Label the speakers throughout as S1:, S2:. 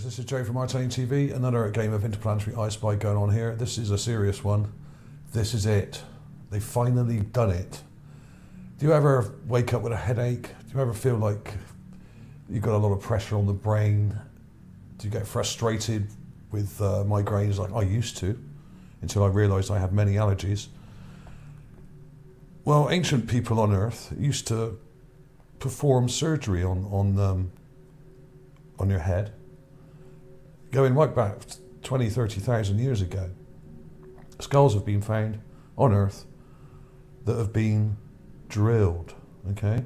S1: viewers, this is Joe from ArtAlienTV. Another game of interplanetary I Spy going on here. This is a serious one. This is it. They've finally done it. Do you ever wake up with a headache? Do you ever feel like you've got a lot of pressure on the brain? Do you get frustrated with migraines like I used to, until I realised I had many allergies? Well, ancient people on Earth used to perform surgery on your head, going right back 20, 30,000 years ago. Skulls have been found on Earth that have been drilled, okay,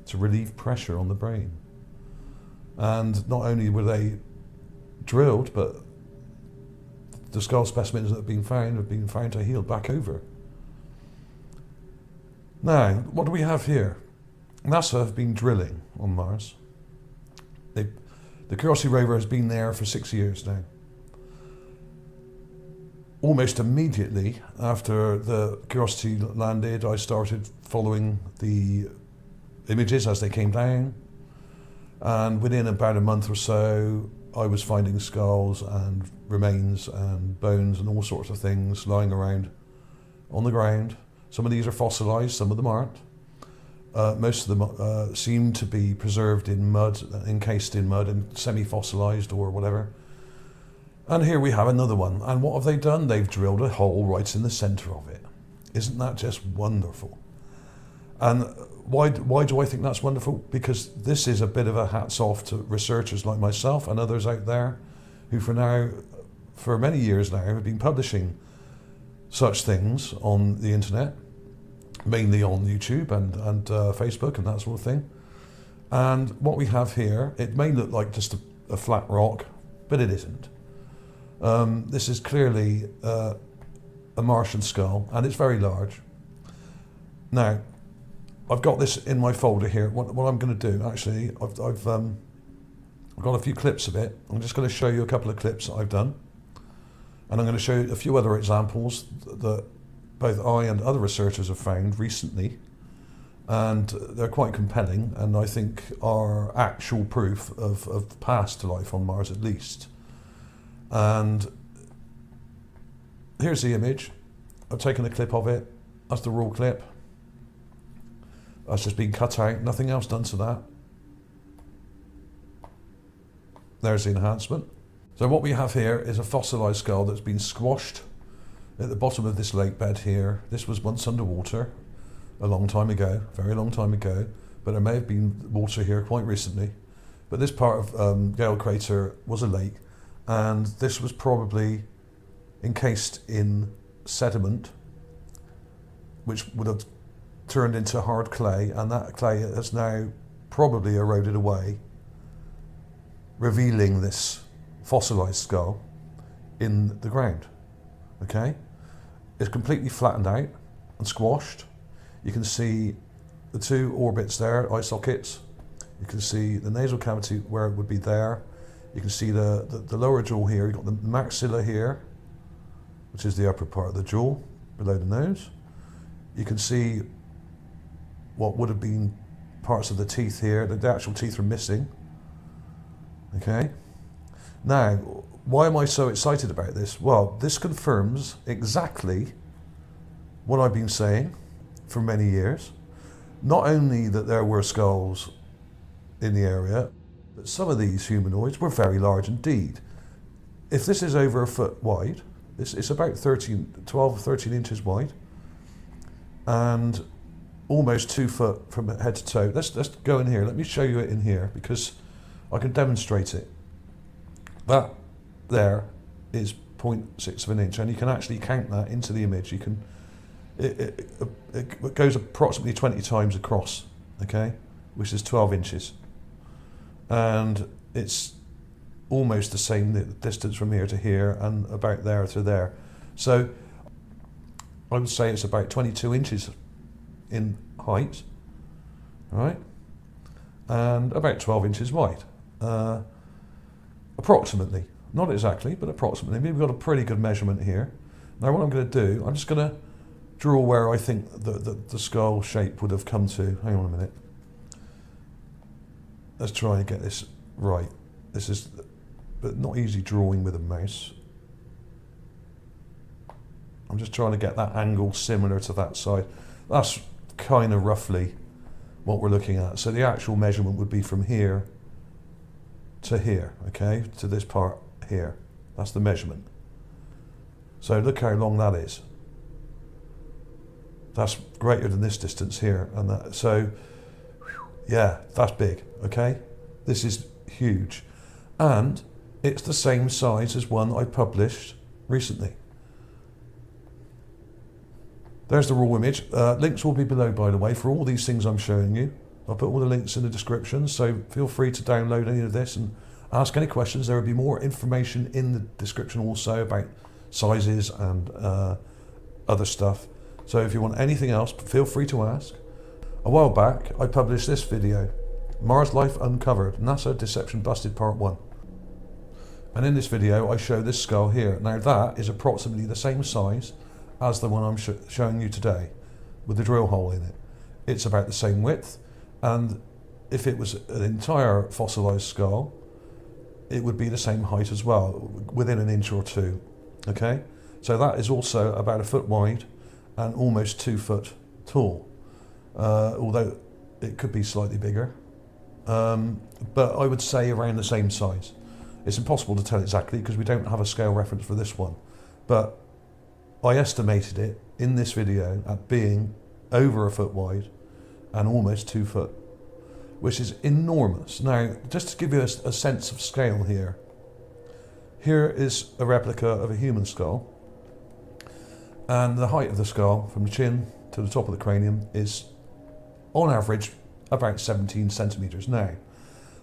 S1: to relieve pressure on the brain. And not only were they drilled, but the skull specimens that have been found to heal back over. Now, what do we have here? NASA have been drilling on Mars. The Curiosity Rover has been there for 6 years now. Almost immediately after the Curiosity landed, I started following the images as they came down. And within about a month or so, I was finding skulls and remains and bones and all sorts of things lying around on the ground. Some of these are fossilized, some of them aren't. Most of them seem to be preserved in mud, encased in mud and semi-fossilized or whatever. And here we have another one. And what have they done? They've drilled a hole right in the center of it. Isn't that just wonderful? And why do I think that's wonderful? Because this is a bit of a hats off to researchers like myself and others out there who for many years now, have been publishing such things on the internet, mainly on YouTube and Facebook and that sort of thing. And what we have here, it may look like just a flat rock, but it isn't. This is clearly a Martian skull, and it's very large. Now, I've got this in my folder here. What I'm going to do, actually, I've got a few clips of it. I'm just going to show you a couple of clips that I've done. And I'm going to show you a few other examples that both I and other researchers have found recently. And they're quite compelling, and I think are actual proof of past life on Mars at least. And here's the image. I've taken a clip of it. That's the raw clip. That's just been cut out, nothing else done to that. There's the enhancement. So what we have here is a fossilized skull that's been squashed at the bottom of this lake bed here. This was once underwater a long time ago, very long time ago, but there may have been water here quite recently. But this part of Gale Crater was a lake, and this was probably encased in sediment, which would have turned into hard clay, and that clay has now probably eroded away, revealing this fossilized skull in the ground. Okay, it's completely flattened out and squashed. You can see the two orbits there, eye sockets. You can see the nasal cavity where it would be there. You can see the lower jaw here. You've got the maxilla here, which is the upper part of the jaw below the nose. You can see what would have been parts of the teeth here. The actual teeth are missing. Okay. Now, why am I so excited about this? Well, this confirms exactly what I've been saying for many years. Not only that there were skulls in the area, but some of these humanoids were very large indeed. If this is over a foot wide, it's about 12, 13 inches wide, and almost 2 foot from head to toe. Let's go in here. Let me show you it in here because I can demonstrate it. That there is 0.6 of an inch, and you can actually count that into the image. You can, it goes approximately 20 times across, okay, which is 12 inches. And it's almost the same distance from here to here and about there to there. So I would say it's about 22 inches in height, right, and about 12 inches wide. Approximately, not exactly, but approximately. We've got a pretty good measurement here. Now what I'm going to do, I'm just going to draw where I think the skull shape would have come to. Hang on a minute. Let's try and get this right. This is but not easy drawing with a mouse. I'm just trying to get that angle similar to that side. That's kind of roughly what we're looking at. So the actual measurement would be from here to here, okay, to this part here. That's the measurement. So look how long that is. That's greater than this distance here, and that. So yeah, that's big, okay? This is huge. And it's the same size as one I published recently. There's the raw image. Links will be below, by the way, for all these things I'm showing you. I'll put all the links in the description, so feel free to download any of this and ask any questions. There will be more information in the description also about sizes and other stuff. So if you want anything else, feel free to ask. A while back, I published this video, Mars Life Uncovered, NASA Deception Busted Part 1. And in this video, I show this skull here. Now that is approximately the same size as the one I'm showing you today, with the drill hole in it. It's about the same width, and if it was an entire fossilized skull, it would be the same height as well, within an inch or two, okay? So that is also about 1 foot wide and almost 2 foot tall, although it could be slightly bigger, but I would say around the same size. It's impossible to tell exactly because we don't have a scale reference for this one, but I estimated it in this video at being over 1 foot wide and almost 2 foot, which is enormous. Now, just to give you a sense of scale here, here is a replica of a human skull, and the height of the skull from the chin to the top of the cranium is on average about 17 centimeters. Now,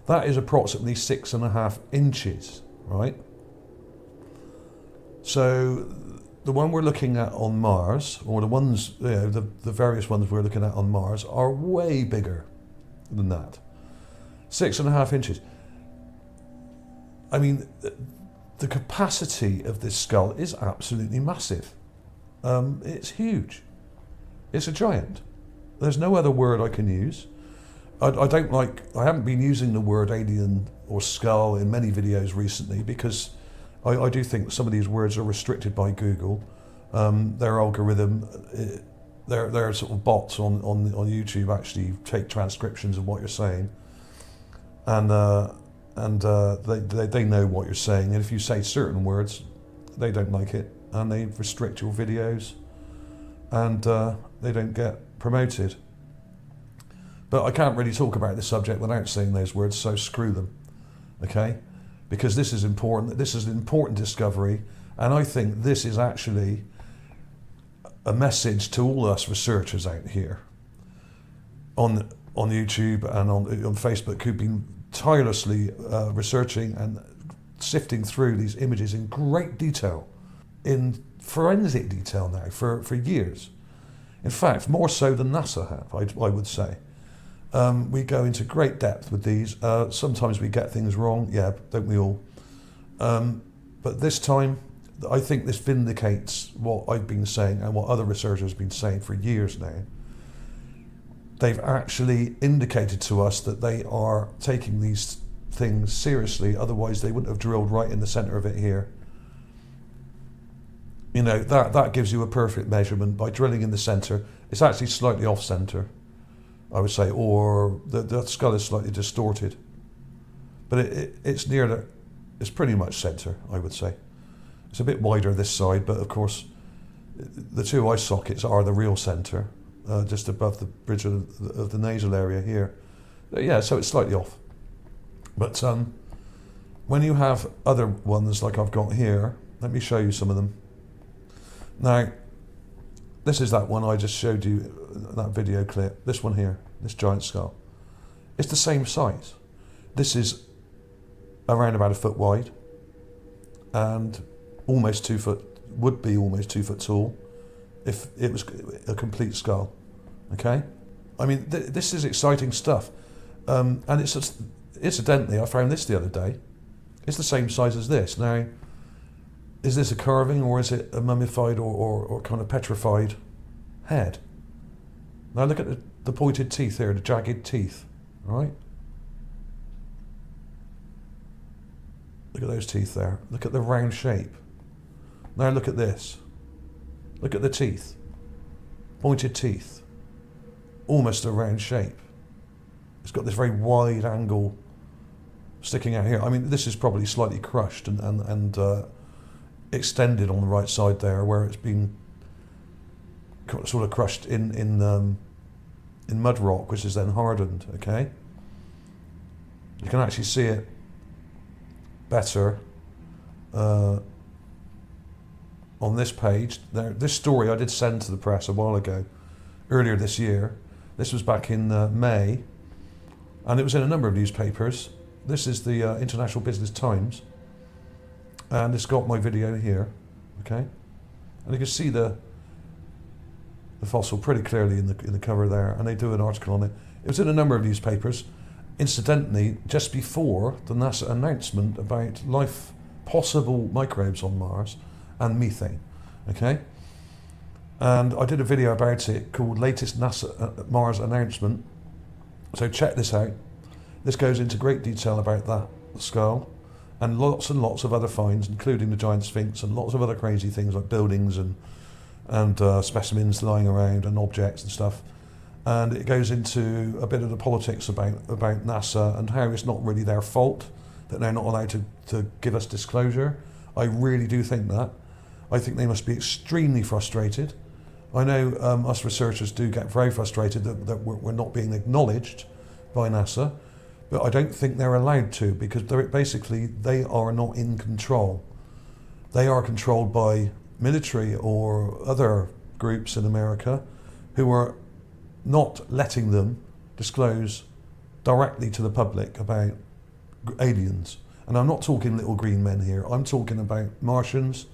S1: that is approximately 6.5 inches, right? So the one we're looking at on Mars, or the ones, you know, the various ones we're looking at on Mars are way bigger than that. 6.5 inches. I mean, the capacity of this skull is absolutely massive. It's huge. It's a giant. There's no other word I can use. I haven't been using the word alien or skull in many videos recently because I do think some of these words are restricted by Google. Their algorithm, their sort of bots on YouTube actually take transcriptions of what you're saying, and they know what you're saying. And if you say certain words, they don't like it, and they restrict your videos, and they don't get promoted. But I can't really talk about this subject without saying those words, so screw them, okay? Because this is important. This is an important discovery, and I think this is actually a message to all us researchers out here on YouTube and on Facebook who've been tirelessly researching and sifting through these images in great detail, in forensic detail now for years. In fact, more so than NASA have, I would say. We go into great depth with these. Sometimes we get things wrong, yeah, don't we all? But this time, I think this vindicates what I've been saying and what other researchers have been saying for years now. They've actually indicated to us that they are taking these things seriously, otherwise they wouldn't have drilled right in the center of it here. You know, that gives you a perfect measurement by drilling in the center. It's actually slightly off center, I would say, or the skull is slightly distorted. But it's near it's pretty much center, I would say. It's a bit wider this side, but of course, the two eye sockets are the real center, just above the bridge of the nasal area here. Yeah, so it's slightly off. But when you have other ones like I've got here, let me show you some of them. Now, this is that one I just showed you, that video clip. This one here, this giant skull. It's the same size. This is around about 1 foot wide and almost 2 foot, would be almost 2 foot tall if it was a complete skull, okay? I mean, this is exciting stuff. And it's just, incidentally, I found this the other day. It's the same size as this. Now, is this a carving or is it a mummified or kind of petrified head? Now look at the pointed teeth here, the jagged teeth, right? Look at those teeth there. Look at the round shape. Now look at this. Look at the teeth. Pointed teeth. Almost a round shape. It's got this very wide angle sticking out here. I mean, this is probably slightly crushed and extended on the right side there, where it's been sort of crushed in mud rock, which is then hardened. Okay, you can actually see it better on this page. Now, this story I did send to the press a while ago, earlier this year. This was back in May, and it was in a number of newspapers. This is the International Business Times, and it's got my video here, okay? And you can see the fossil pretty clearly in the cover there, and they do an article on it. It was in a number of newspapers, incidentally, just before the NASA announcement about possible microbes on Mars and methane, okay? And I did a video about it called Latest NASA Mars Announcement. So check this out. This goes into great detail about that skull and lots of other finds, including the giant sphinx and lots of other crazy things like buildings and specimens lying around and objects and stuff. And it goes into a bit of the politics about NASA and how it's not really their fault that they're not allowed to give us disclosure. I really do think that. I think they must be extremely frustrated. I know us researchers do get very frustrated that we're not being acknowledged by NASA, but I don't think they're allowed to, because they are not in control. They are controlled by military or other groups in America who are not letting them disclose directly to the public about aliens. And I'm not talking little green men here. I'm talking about Martians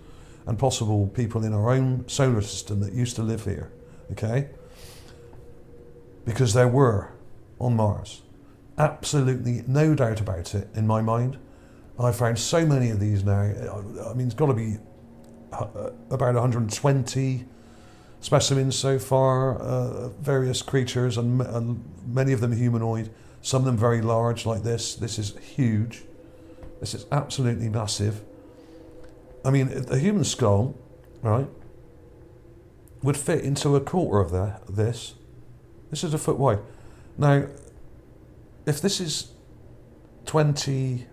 S1: and possible people in our own solar system that used to live here, okay? Because there were on Mars. Absolutely no doubt about it in my mind. I found so many of these now. I mean, it's got to be about 120 specimens so far, various creatures, and many of them humanoid, some of them very large like this. This is huge. This is absolutely massive. I mean, a human skull, right, would fit into a quarter of this. This is a foot wide. Now, if this is 20,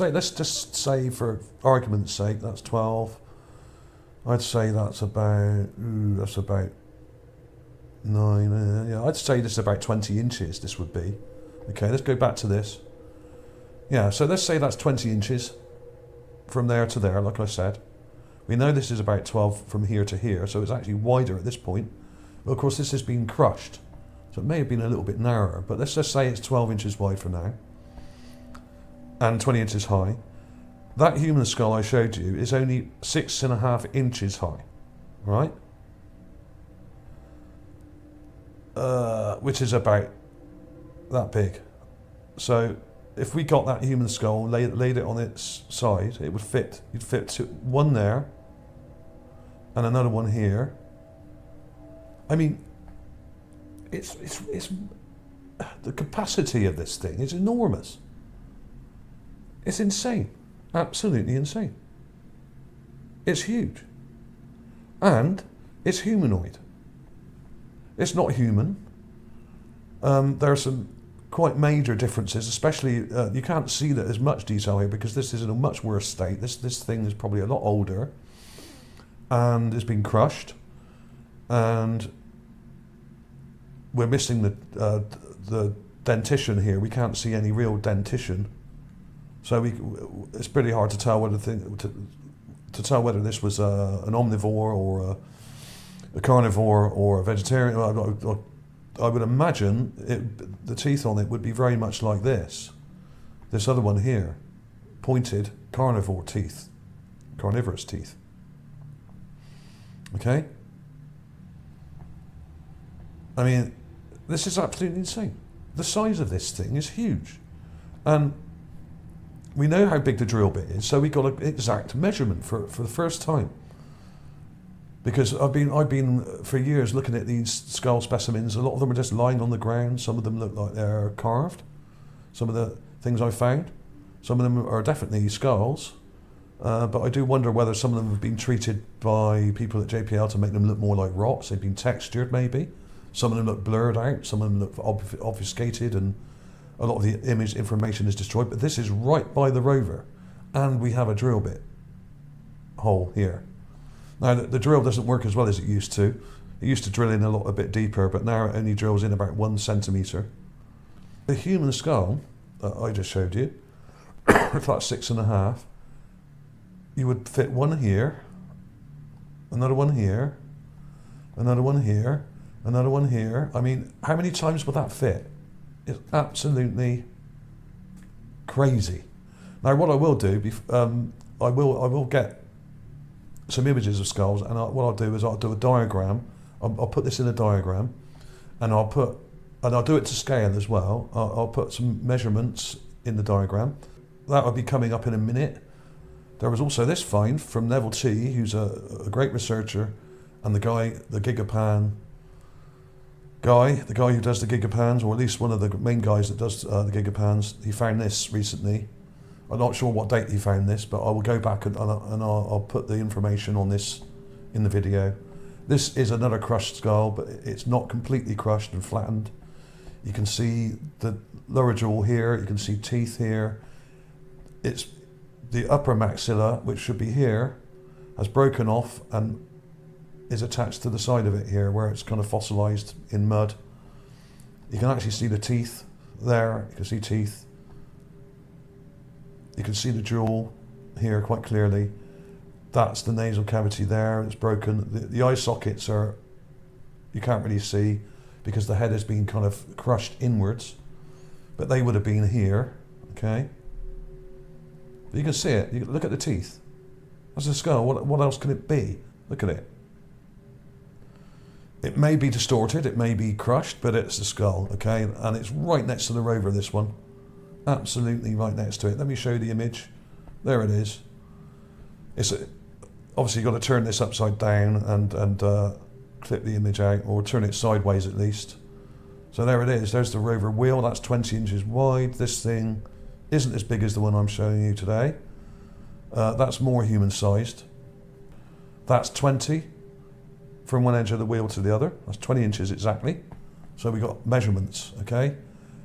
S1: let's just say for argument's sake, that's 12. I'd say that's about 9, yeah, I'd say this is about 20 inches, this would be. Okay, let's go back to this. Yeah, so let's say that's 20 inches. From there to there, like I said. We know this is about 12 from here to here, so it's actually wider at this point. But of course this has been crushed, so it may have been a little bit narrower, but let's just say it's 12 inches wide for now, and 20 inches high. That human skull I showed you is only 6.5 inches high, right? Which is about that big. So if we got that human skull, laid it on its side, it would fit. You'd fit one there, and another one here. I mean, it's the capacity of this thing is enormous. It's insane, absolutely insane. It's huge, and it's humanoid. It's not human. There are some quite major differences, especially you can't see that as much detail here because this is in a much worse state. This thing is probably a lot older and it's been crushed, and we're missing the dentition here. We can't see any real dentition, so it's pretty hard to tell whether to tell whether this was an omnivore or a carnivore or a vegetarian. I would imagine the teeth on it would be very much like this other one here, pointed carnivore teeth, carnivorous teeth. Okay? I mean, this is absolutely insane. The size of this thing is huge. And we know how big the drill bit is, so we got an exact measurement for the first time. Because I've been for years looking at these skull specimens. A lot of them are just lying on the ground. Some of them look like they're carved. Some of the things I found, Some of them are definitely skulls, but I do wonder whether some of them have been treated by people at JPL to make them look more like rocks. They've been textured maybe. Some of them look blurred out, some of them look obfuscated, and a lot of the image information is destroyed. But this is right by the rover, and we have a drill bit hole here. Now the drill doesn't work as well as it used to. It used to drill in a bit deeper, but now it only drills in about 1 centimetre. The human skull that I just showed you, if that's 6.5, you would fit one here, another one here, another one here, another one here. I mean, how many times would that fit? It's absolutely crazy. Now, what I will do, I will get some images of skulls, and what I'll do is I'll do a diagram. I'll put this in a diagram, and I'll do it to scale as well. I'll put some measurements in the diagram. That will be coming up in a minute. There was also this find from Neville T, who's a great researcher, and the GigaPan guy, the guy who does the GigaPans, or at least one of the main guys that does the GigaPans. He found this recently. I'm not sure what date he found this, but I will go back and I'll put the information on this in the video. This is another crushed skull, but it's not completely crushed and flattened. You can see the lower jaw here, you can see teeth here. It's the upper maxilla, which should be here, has broken off and is attached to the side of it here, where it's kind of fossilized in mud. You can actually see the teeth there, you can see teeth. You can see the jaw here quite clearly. That's the nasal cavity there, it's broken. The eye sockets are, you can't really see because the head has been kind of crushed inwards, but they would have been here, okay? But you can see it, you look at the teeth. That's a skull, what else can it be? Look at it. It may be distorted, it may be crushed, but it's a skull, okay? And it's right next to the rover, this one. Absolutely right next to it. Let me show you the image. There it is. Obviously you've got to turn this upside down and clip the image out, or turn it sideways at least. So there it is. There's the rover wheel. That's 20 inches wide. This thing isn't as big as the one I'm showing you today. That's more human sized. That's 20 from one edge of the wheel to the other. That's 20 inches exactly. So we got measurements, okay?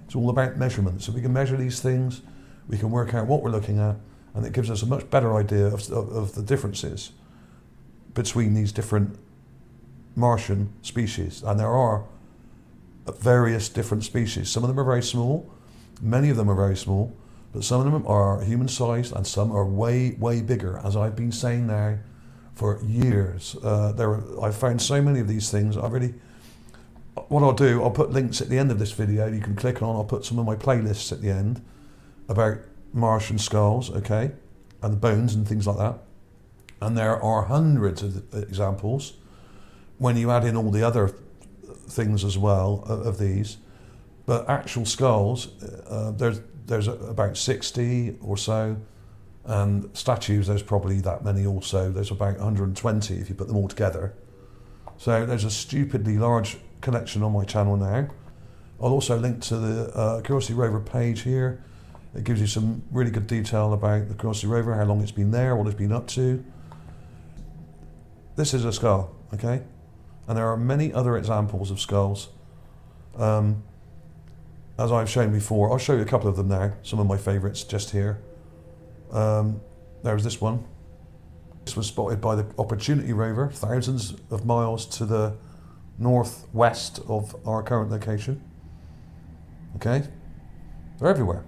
S1: It's all about measurements. If we can measure these things, we can work out what we're looking at, and it gives us a much better idea of the differences between these different Martian species. And there are various different species. Some of them are very small, many of them are very small, but some of them are human-sized and some are way, way bigger, as I've been saying now for years. I've found so many of these things. What I'll do, I'll put links at the end of this video you can click on. I'll put some of my playlists at the end about Martian skulls, okay, and the bones and things like that. And there are hundreds of examples when you add in all the other things as well of these. But actual skulls, there's about 60 or so, and statues, there's probably that many also. There's about 120 if you put them all together. So there's a stupidly large collection on my channel now. I'll also link to the Curiosity Rover page here. It gives you some really good detail about the Curiosity Rover, how long it's been there, what it's been up to. This is a skull, okay? And there are many other examples of skulls. As I've shown before, I'll show you a couple of them now, some of my favourites just here. There's this one. This was spotted by the Opportunity rover, thousands of miles to the northwest of our current location. Okay? They're everywhere.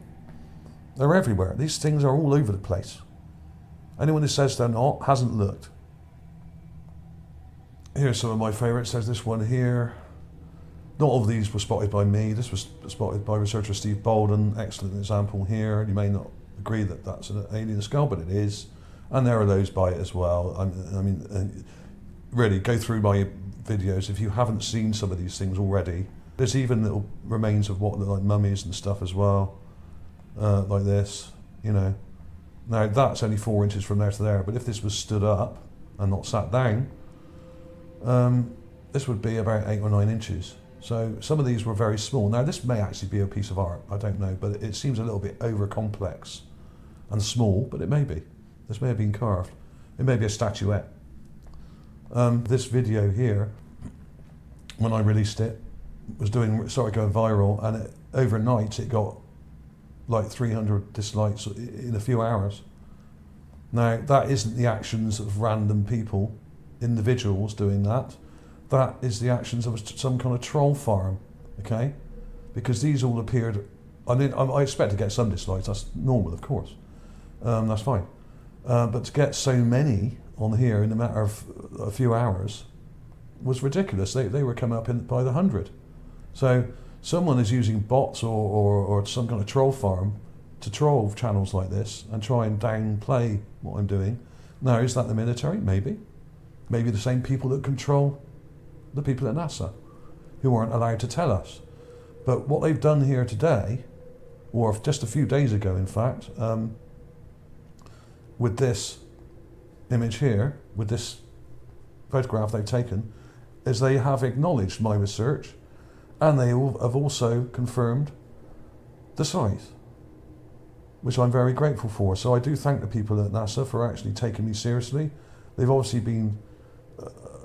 S1: They're everywhere. These things are all over the place. Anyone who says they're not hasn't looked. Here's some of my favourites. There's this one here. Not all of these were spotted by me. This was spotted by researcher Steve Bolden. Excellent example here. You may not agree that that's an alien skull, but it is. And there are those by it as well. I mean, really, go through my videos if you haven't seen some of these things already. There's even little remains of what look like mummies and stuff as well, like this, you know. Now that's only 4 inches from there to there, but if this was stood up and not sat down, this would be about 8 or 9 inches. So some of these were very small. Now this may actually be a piece of art, I don't know, but it seems a little bit over complex and small, but it may be. This may have been carved. It may be a statuette. This video here, when I released it, started going viral, and overnight it got like 300 dislikes in a few hours. Now, that isn't the actions of random people, individuals doing that. That is the actions of some kind of troll farm, okay? Because these all appeared, I expect to get some dislikes, that's normal, of course. That's fine. But to get so many on here in a matter of a few hours was ridiculous. They were coming up by the 100. So someone is using bots or some kind of troll farm to troll channels like this and try and downplay what I'm doing. Now, is that the military? Maybe. Maybe the same people that control the people at NASA, who aren't allowed to tell us. But what they've done here today, or just a few days ago in fact, with this image here, with this photograph they've taken, is they have acknowledged my research, and they have also confirmed the size, which I'm very grateful for. So I do thank the people at NASA for actually taking me seriously. They've obviously been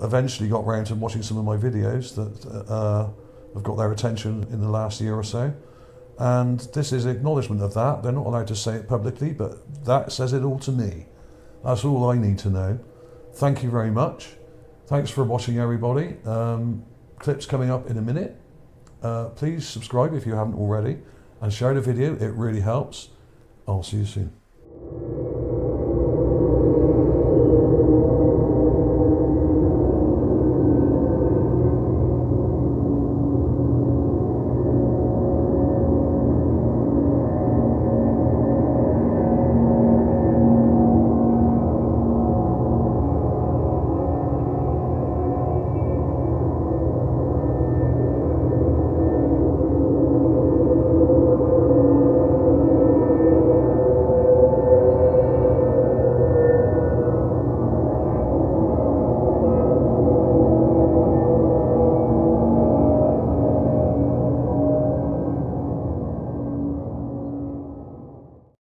S1: eventually got round to watching some of my videos that have got their attention in the last year or so. And this is acknowledgement of that. They're not allowed to say it publicly, but that says it all to me. That's all I need to know. Thank you very much. Thanks for watching, everybody. Clips coming up in a minute. Please subscribe if you haven't already, and share the video. It really helps. I'll see you soon.